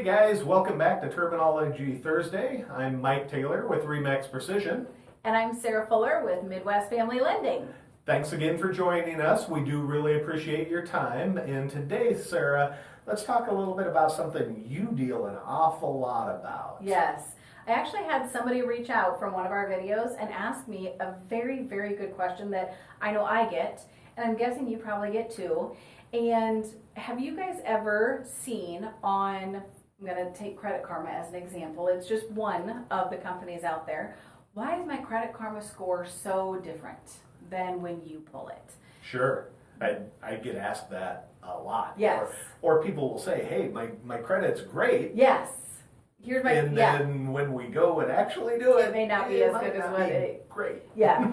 guys, welcome back to Terminology Thursday. I'm Mike Taylor with REMAX Precision. And I'm Sara Fuller with Midwest Family Lending. Thanks again for joining us. We do really appreciate your time. And today, Sara, let's talk a little bit about something you deal an awful lot about. Yes. I actually had somebody reach out from one of our videos and ask me a very, very good question that I know I get, and I'm guessing you probably get too. And have you guys ever seen on, I'm going to take Credit Karma as an example, it's just one of the companies out there, why is my Credit Karma score so different than when you pull it? Sure. I get asked that a lot. Yes. Or people will say, hey, my credit's great. Yes. Here's my, and then when we go and actually do it, it may not be as good as what it. Great. Yeah,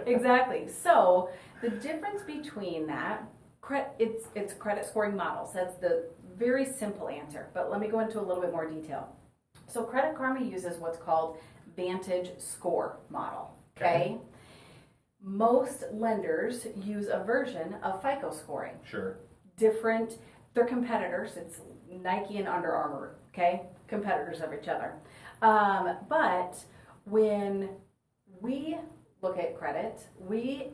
exactly. So the difference between that, it's credit scoring models. That's the very simple answer. But let me go into a little bit more detail. So Credit Karma uses what's called Vantage Score model. Okay. Most lenders use a version of FICO scoring. Sure. Different. They're competitors. It's Nike and Under Armour. Okay, competitors of each other. But when we look at credit,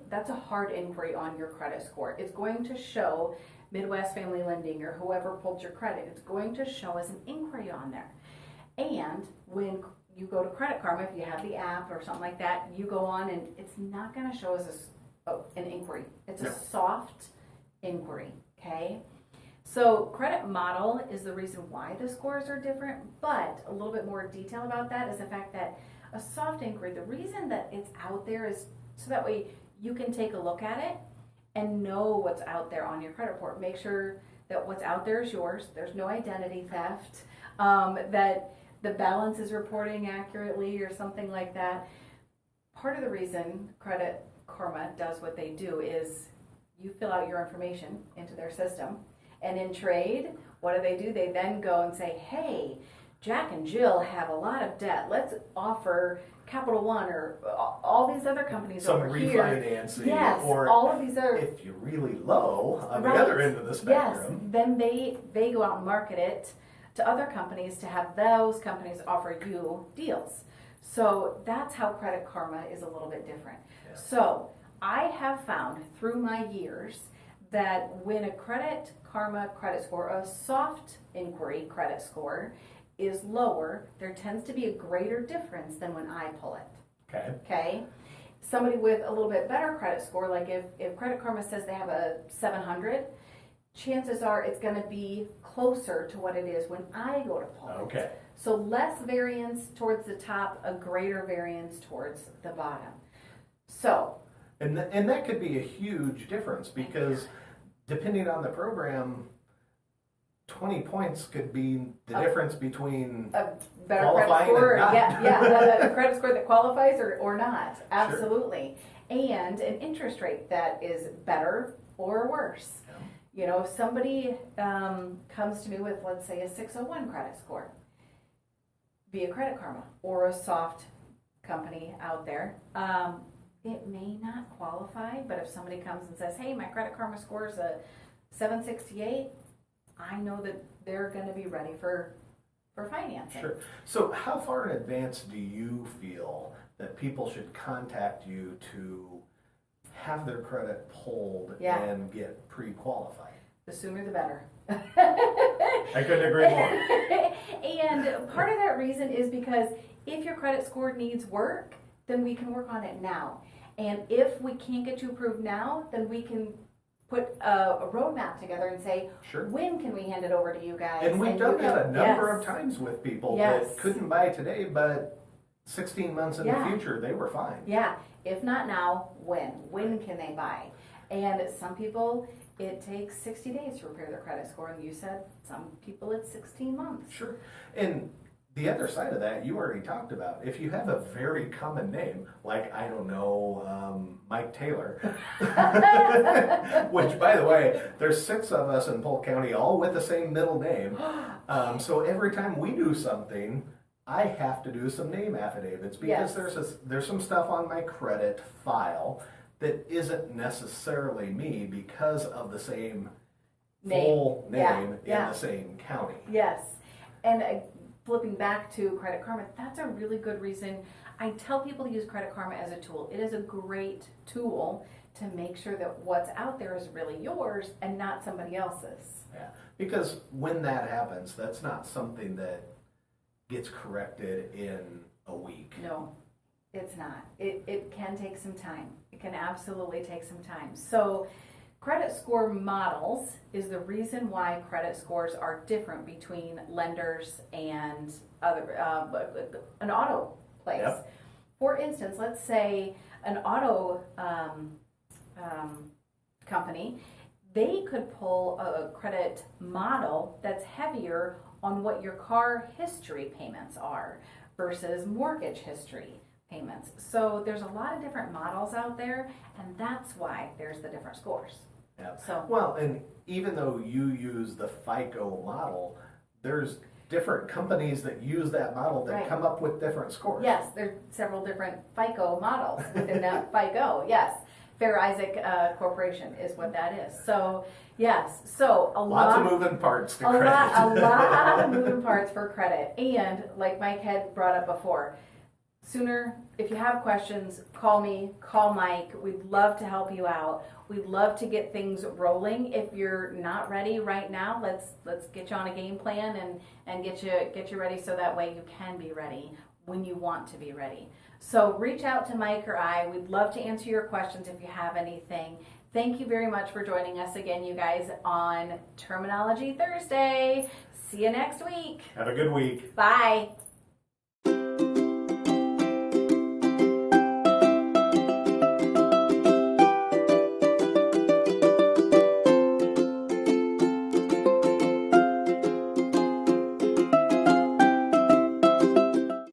that's a hard inquiry on your credit score. It's going to show Midwest Family Lending or whoever pulled your credit. It's going to show as an inquiry on there. And when you go to Credit Karma, if you have the app or something like that, you go on and it's not going to show as an inquiry. It's a soft inquiry. Okay. So credit model is the reason why the scores are different, but a little bit more detail about that is the fact that a soft inquiry, the reason that it's out there is so that way you can take a look at it and know what's out there on your credit report. Make sure that what's out there is yours. There's no identity theft, that the balance is reporting accurately or something like that. Part of the reason Credit Karma does what they do is you fill out your information into their system. And in trade, what do? They then go and say, hey, Jack and Jill have a lot of debt. Let's offer Capital One or all these other companies some over here. refinancing. Yes, or all of these are. If you're really low on the other end of the spectrum. Yes, then they go out and market it to other companies to have those companies offer you deals. So that's how Credit Karma is a little bit different. Yeah. So I have found through my years that when a Credit Karma credit score, a soft inquiry credit score, is lower, there tends to be a greater difference than when I pull it. Okay. Somebody with a little bit better credit score, like if Credit Karma says they have a 700, chances are it's going to be closer to what it is when I go to pull it. Okay. So less variance towards the top, a greater variance towards the bottom. So. And that could be a huge difference because depending on the program, 20 points could be the difference between a better qualifying credit score, and not. a credit score that qualifies or not. Absolutely. Sure. And an interest rate that is better or worse. Yeah. You know, if somebody comes to me with, let's say, a 601 credit score, be a Credit Karma or a soft company out there, it may not qualify, but if somebody comes and says, hey, my Credit Karma score is a 768, I know that they're going to be ready for financing. Sure. So how far in advance do you feel that people should contact you to have their credit pulled and get pre-qualified? The sooner the better. I couldn't agree more. And part of that reason is because if your credit score needs work, then we can work on it now. And if we can't get you approved now, then we can put a roadmap together and say, when can we hand it over to you guys? And we've done that a number of times with people that couldn't buy today, but 16 months in the future, they were fine. Yeah. If not now, when? When can they buy? And some people, it takes 60 days to repair their credit score. And you said some people it's 16 months. Sure. And the other side of that, you already talked about. If you have a very common name, like, I don't know, Mike Taylor, which, by the way, there's 6 of us in Polk County, all with the same middle name. So every time we do something, I have to do some name affidavits because there's some stuff on my credit file that isn't necessarily me because of the same full Yeah, name yeah. in the same county. Yes. And flipping back to Credit Karma, that's a really good reason. I tell people to use Credit Karma as a tool. It is a great tool to make sure that what's out there is really yours and not somebody else's. Yeah, because when that happens, that's not something that gets corrected in a week. No, it's not. It can take some time. It can absolutely take some time. So credit score models is the reason why credit scores are different between lenders and other an auto place. Yep. For instance, let's say an auto company, they could pull a credit model that's heavier on what your car history payments are versus mortgage history payments. So there's a lot of different models out there, and that's why there's the different scores. Yeah. So Well, and even though you use the FICO model, there's different companies that use that model that Right. come up with different scores. yes, there's several different FICO models within that FICO. Yes, Fair Isaac Corporation is what that is. So yes, so Lots of moving parts to a credit. lot of moving parts for credit. And like Mike had brought up before, sooner, if you have questions, call me, call Mike. We'd love to help you out. We'd love to get things rolling. If you're not ready right now, let's get you on a game plan and get you ready so that way you can be ready when you want to be ready. So reach out to Mike or I. We'd love to answer your questions if you have anything. Thank you very much for joining us again, you guys, on Terminology Thursday. See you next week. Have a good week. Bye.